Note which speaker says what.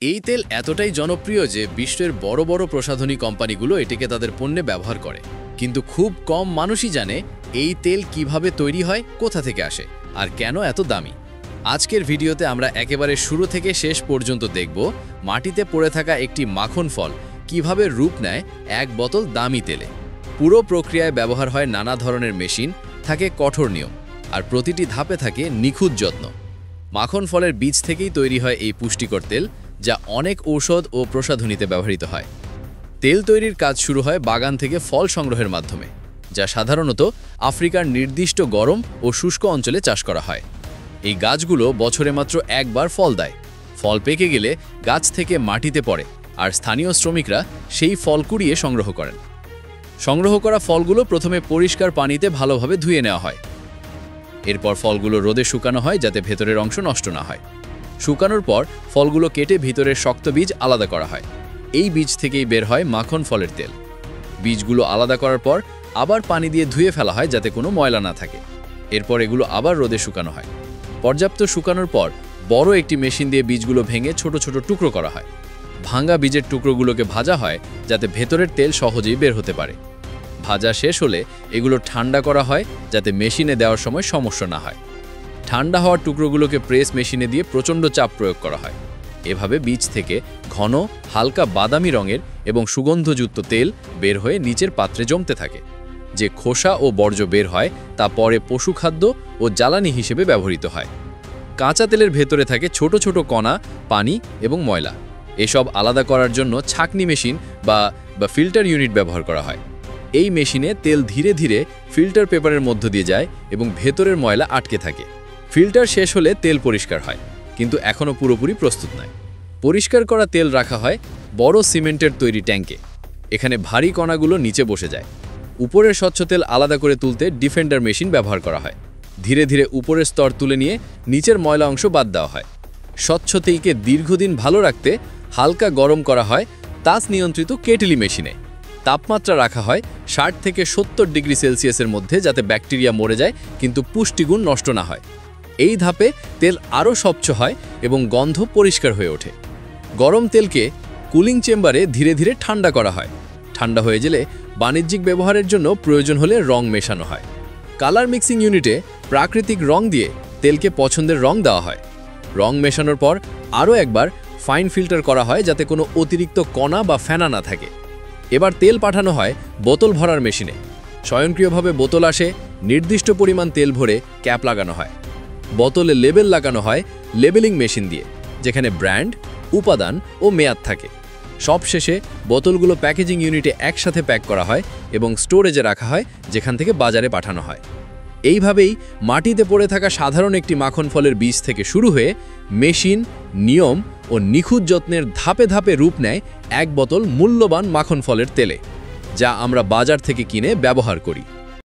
Speaker 1: এই তেল এতটাই জনপ্রিয় যে বিশ্বের বড় বড় প্রসাধনী কোম্পানিগুলো এটিকে তাদের পণ্যে ব্যবহার করে। কিন্তু খুব কম মানুষই জানে এই তেল কিভাবে তৈরি হয়, কোথা থেকে আসে আর কেন এত দামি। আজকের ভিডিওতে আমরা একেবারে শুরু থেকে শেষ পর্যন্ত দেখব মাটিতে পড়ে থাকা একটি মাখন ফল কিভাবে রূপ নেয় এক বোতল দামি তেলে। পুরো প্রক্রিয়ায় ব্যবহার হয় নানা ধরনের মেশিন, থাকে কঠোর নিয়ম, আর প্রতিটি ধাপে থাকে নিখুঁত যত্ন। মাখন ফলের বীজ থেকেই তৈরি হয় এই পুষ্টিকর তেল, যা অনেক ঔষধ ও প্রসাধনীতে ব্যবহৃত হয়। তেল তৈরির কাজ শুরু হয় বাগান থেকে ফল সংগ্রহের মাধ্যমে, যা সাধারণত আফ্রিকার নির্দিষ্ট গরম ও শুষ্ক অঞ্চলে চাষ করা হয়। এই গাছগুলো বছরে মাত্র একবার ফল দেয়। ফল পেকে গেলে গাছ থেকে মাটিতে পড়ে, আর স্থানীয় শ্রমিকরা সেই ফল কুড়িয়ে সংগ্রহ করেন। সংগ্রহ করা ফলগুলো প্রথমে পরিষ্কার পানিতে ভালোভাবে ধুয়ে নেওয়া হয়। এরপর ফলগুলো রোদে শুকানো হয় যাতে ভেতরের অংশ নষ্ট না হয়। শুকানোর পর ফলগুলো কেটে ভিতরের শক্ত বীজ আলাদা করা হয়। এই বীজ থেকেই বের হয় মাখন ফলের তেল। বীজগুলো আলাদা করার পর আবার পানি দিয়ে ধুয়ে ফেলা হয় যাতে কোনো ময়লা না থাকে। এরপর এগুলো আবার রোদে শুকানো হয়। পর্যাপ্ত শুকানোর পর বড় একটি মেশিন দিয়ে বীজগুলো ভেঙে ছোট ছোট টুকরো করা হয়। ভাঙা বীজের টুকরোগুলোকে ভাজা হয় যাতে ভেতরের তেল সহজেই বের হতে পারে। ভাজা শেষ হলে এগুলো ঠান্ডা করা হয় যাতে মেশিনে দেওয়ার সময় সমস্যা না হয়। ঠান্ডা হওয়ার টুকরোগুলোকে প্রেস মেশিনে দিয়ে প্রচণ্ড চাপ প্রয়োগ করা হয়। এভাবে বীজ থেকে ঘন, হালকা বাদামি রঙের এবং সুগন্ধযুক্ত তেল বের হয়ে নিচের পাত্রে জমতে থাকে। যে খোসা ও বর্জ্য বের হয় তা পরে পশুখাদ্য ও জ্বালানি হিসেবে ব্যবহৃত হয়। কাঁচা তেলের ভেতরে থাকে ছোট ছোট কণা, পানি এবং ময়লা। এসব আলাদা করার জন্য ছাঁকনি মেশিন বা ফিল্টার ইউনিট ব্যবহার করা হয়। এই মেশিনে তেল ধীরে ধীরে ফিল্টার পেপারের মধ্য দিয়ে যায় এবং ভেতরের ময়লা আটকে থাকে। ফিল্টার শেষ হলে তেল পরিষ্কার হয়, কিন্তু এখনও পুরোপুরি প্রস্তুত নয়। পরিষ্কার করা তেল রাখা হয় বড় সিমেন্টের তৈরি ট্যাঙ্কে। এখানে ভারী কণাগুলো নিচে বসে যায়। উপরের স্বচ্ছ তেল আলাদা করে তুলতে ডিফেন্ডার মেশিন ব্যবহার করা হয়। ধীরে ধীরে উপরের স্তর তুলে নিয়ে নিচের ময়লা অংশ বাদ দেওয়া হয়। স্বচ্ছ তেলকে দীর্ঘদিন ভালো রাখতে হালকা গরম করা হয় তাপ নিয়ন্ত্রিত কেটলি মেশিনে। তাপমাত্রা রাখা হয় 60 থেকে 70 ডিগ্রি সেলসিয়াসের মধ্যে যাতে ব্যাকটেরিয়া মরে যায় কিন্তু পুষ্টিগুণ নষ্ট না হয়। এই ধাপে তেল আরও স্বচ্ছ হয় এবং গন্ধ পরিষ্কার হয়ে ওঠে। গরম তেলকে কুলিং চেম্বারে ধীরে ধীরে ঠান্ডা করা হয়। ঠান্ডা হয়ে গেলে বাণিজ্যিক ব্যবহারের জন্য প্রয়োজন হলে রং মেশানো হয়। কালার মিক্সিং ইউনিটে প্রাকৃতিক রং দিয়ে তেলকে পছন্দের রং দেওয়া হয়। রং মেশানোর পর আরও একবার ফাইন ফিল্টার করা হয় যাতে কোনো অতিরিক্ত কণা বা ফেনা না থাকে। এবার তেল পাঠানো হয় বোতল ভরার মেশিনে। স্বয়ংক্রিয়ভাবে বোতল আসে, নির্দিষ্ট পরিমাণ তেল ভরে ক্যাপ লাগানো হয়। বোতলে লেবেল লাগানো হয় লেবেলিং মেশিন দিয়ে, যেখানে ব্র্যান্ড, উপাদান ও মেয়াদ থাকে। সবশেষে বোতলগুলো প্যাকেজিং ইউনিটে একসাথে প্যাক করা হয় এবং স্টোরেজে রাখা হয়, যেখান থেকে বাজারে পাঠানো হয়। এইভাবেই মাটিতে পড়ে থাকা সাধারণ একটি মাখন ফলের বীজ থেকে শুরু হয়ে মেশিন, নিয়ম ও নিখুঁত যত্নের ধাপে ধাপে রূপ নেয় এক বোতল মূল্যবান মাখন ফলের তেলে, যা আমরা বাজার থেকে কিনে ব্যবহার করি।